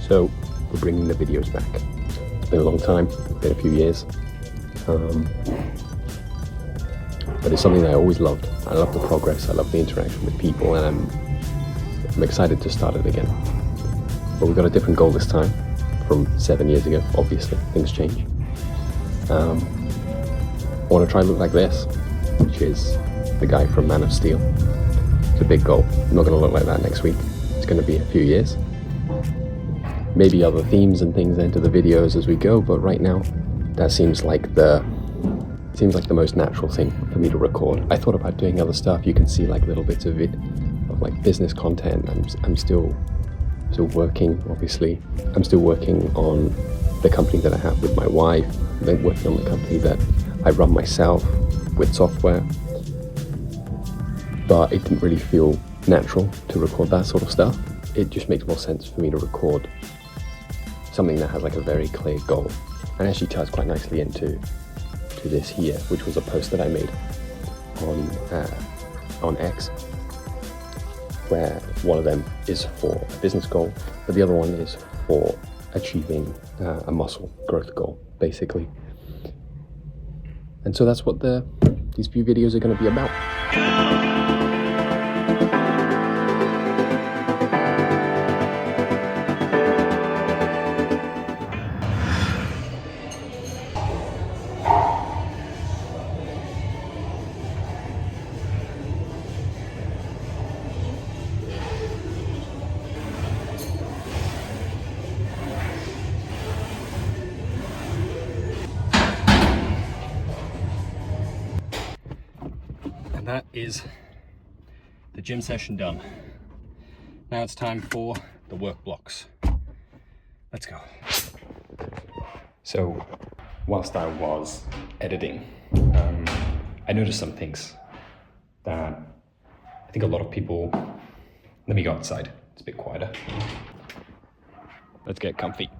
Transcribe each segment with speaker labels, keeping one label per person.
Speaker 1: So we're bringing the videos back. It's been a long time, been a few years, but it's something that I always loved. I love the progress, I love the interaction with people, and I'm excited to start it again. But we've got a different goal this time from 7 years ago. Obviously, things change. I want to try and look like this, which is the guy from Man of Steel. It's a big goal. I'm not going to look like that next week. It's going to be a few years. Maybe other themes and things enter the videos as we go, but right now, that seems like the most natural thing for me to record. I thought about doing other stuff. You can see like little bits of it, of like business content. I'm still working, obviously. I'm still working on the company that I have with my wife. I'm working on the company that I run myself with software. But it didn't really feel natural to record that sort of stuff. It just makes more sense for me to record something that has like a very clear goal, and actually ties quite nicely into this here, which was a post that I made on X, where one of them is for a business goal, but the other one is for achieving a muscle growth goal, basically. And so that's what these few videos are going to be about. And that is the gym session done. Now it's time for the work blocks. Let's go. So, whilst I was editing, I noticed some things that I think a lot of people... Let me go outside, it's a bit quieter. Let's get comfy.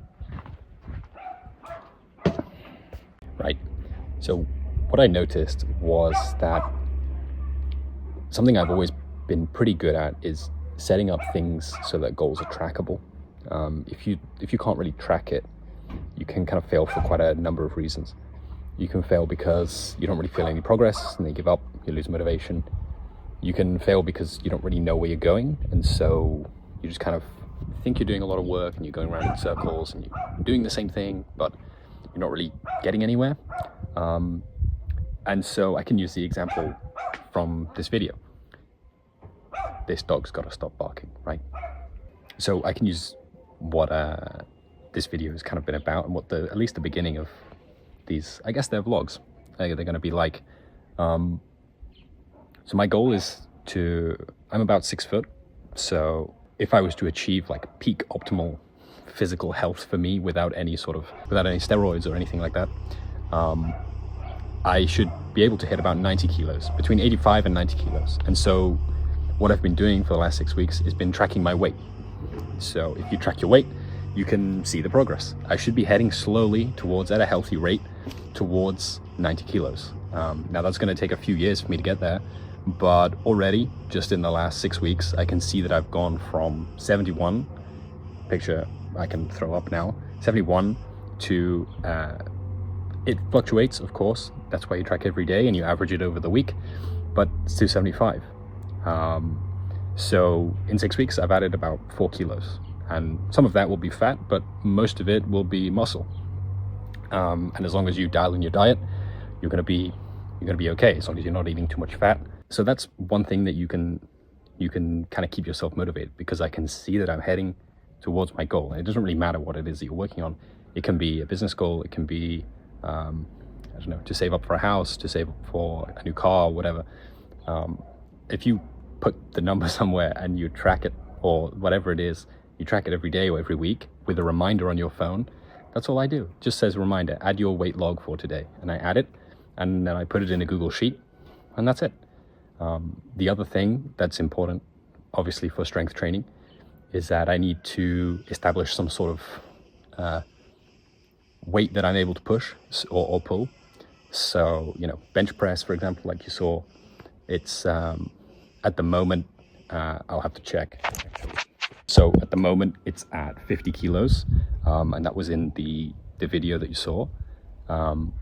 Speaker 1: Right, so what I noticed was that something I've always been pretty good at is setting up things so that goals are trackable. If you can't really track it, you can kind of fail for quite a number of reasons. You can fail because you don't really feel any progress and then you give up, you lose motivation. You can fail because you don't really know where you're going, and so you just kind of think you're doing a lot of work and you're going around in circles and you're doing the same thing, but you're not really getting anywhere. And so I can use the example from this video. This dog's got to stop barking, right? So I can use what this video has kind of been about, and what at least the beginning of these, I guess they're vlogs. They're going to be like. So my goal is I'm about 6 foot. So if I was to achieve like peak optimal physical health for me without any steroids or anything like that, I should be able to hit about 90 kilos, between 85 and 90 kilos. And so what I've been doing for the last 6 weeks has been tracking my weight. So if you track your weight, you can see the progress. I should be heading slowly towards, at a healthy rate, towards 90 kilos. Now that's going to take a few years for me to get there, but already, just in the last 6 weeks, I can see that I've gone from 71, picture I can throw up now, 71 to, it fluctuates, of course, that's why you track every day and you average it over the week, but it's to 75. So in 6 weeks, I've added about 4 kilos, and some of that will be fat, but most of it will be muscle. And as long as you dial in your diet, you're going to be okay, as long as you're not eating too much fat. So that's one thing that you can kind of keep yourself motivated, because I can see that I'm heading towards my goal. And it doesn't really matter what it is that you're working on. It can be a business goal, it can be I don't know, to save up for a house, to save up for a new car, whatever. If you put the number somewhere and you track it, or whatever it is, you track it every day or every week with a reminder on your phone. That's all I do. It just says reminder, add your weight log for today. And I add it, and then I put it in a Google Sheet, and that's it. The other thing that's important, obviously, for strength training is that I need to establish some sort of weight that I'm able to push or pull. So, you know, bench press, for example, like you saw, it's at the moment, I'll have to check. Actually, So at the moment it's at 50 kilos, and that was in the video that you saw,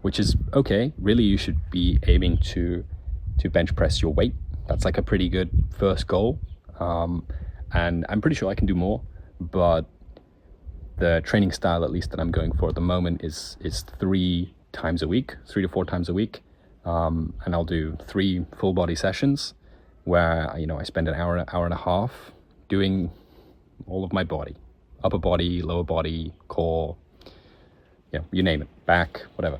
Speaker 1: which is okay. Really, you should be aiming to bench press your weight. That's like a pretty good first goal, and I'm pretty sure I can do more, but the training style, at least that I'm going for at the moment, is 3 times a week, 3 to 4 times a week, and I'll do 3 full body sessions where I spend an hour and a half doing all of my body, upper body, lower body, core, you name it, back, whatever.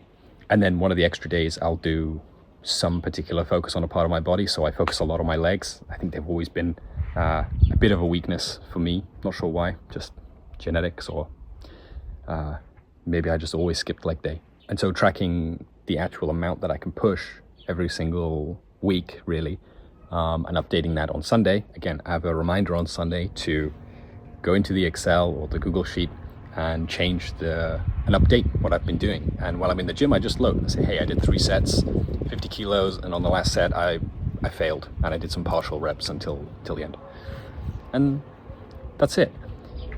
Speaker 1: And then one of the extra days I'll do some particular focus on a part of my body. So I focus a lot on my legs. I think they've always been a bit of a weakness for me. Not sure why, just genetics, or maybe I just always skipped leg day. And so tracking the actual amount that I can push every single week, really, and updating that on Sunday. Again, I have a reminder on Sunday to go into the Excel or the Google Sheet and change and update what I've been doing. And while I'm in the gym, I just look and say, hey, I did 3 sets, 50 kilos, and on the last set I failed, and I did some partial reps until the end. And that's it.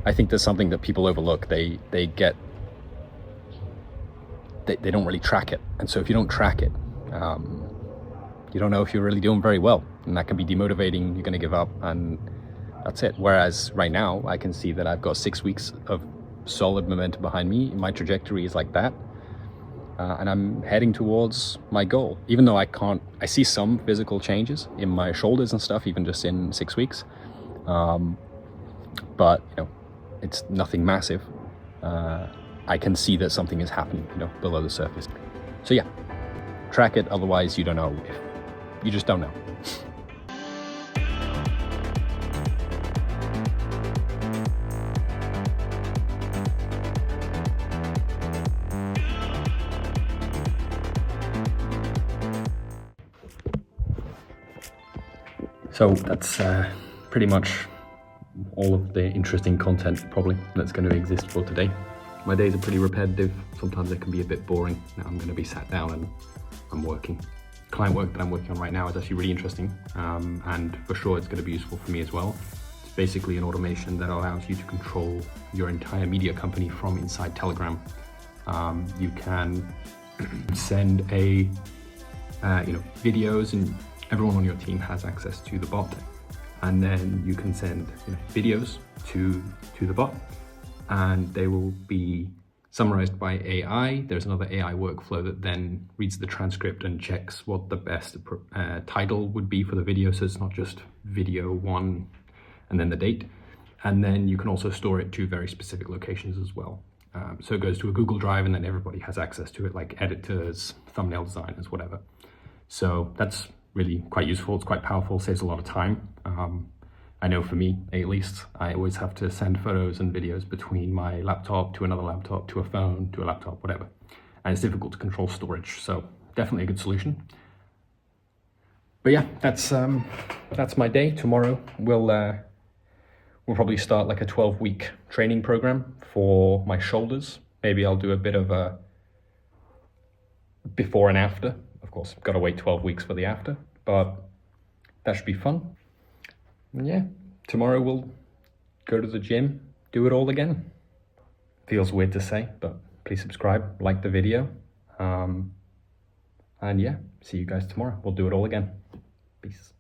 Speaker 1: I think there's something that people overlook. They don't really track it. And so if you don't track it, you don't know if you're really doing very well, and that can be demotivating. You're going to give up, and that's it. Whereas right now I can see that I've got 6 weeks of solid momentum behind me. My trajectory is like that, and I'm heading towards my goal. Even though I see some physical changes in my shoulders and stuff, even just in 6 weeks, but it's nothing massive. I can see that something is happening below the surface. So yeah, track it, otherwise you don't know. You just don't know. So that's pretty much all of the interesting content probably that's going to exist for today. My days are pretty repetitive. Sometimes they can be a bit boring. Now I'm going to be sat down and I'm working. Client work that I'm working on right now is actually really interesting, and for sure it's going to be useful for me as well. It's basically an automation that allows you to control your entire media company from inside Telegram. You can send videos, and everyone on your team has access to the bot, and then you can send videos to the bot, and they will be summarized by AI. There's another AI workflow that then reads the transcript and checks what the best title would be for the video, so it's not just video 1 and then the date. And then you can also store it to very specific locations as well. So it goes to a Google Drive, and then everybody has access to it, like editors, thumbnail designers, whatever. So that's really quite useful. It's quite powerful, saves a lot of time. I know for me, at least, I always have to send photos and videos between my laptop to another laptop, to a phone, to a laptop, whatever. And it's difficult to control storage, so definitely a good solution. But yeah, that's my day. Tomorrow we'll probably start like a 12-week training program for my shoulders. Maybe I'll do a bit of a before and after. Of course, I've got to wait 12 weeks for the after, but that should be fun. And yeah, tomorrow we'll go to the gym, do it all again. Feels weird to say, but please subscribe, like the video. And yeah, see you guys tomorrow. We'll do it all again. Peace.